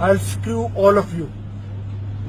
I'll screw all of you.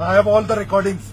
I have all the recordings.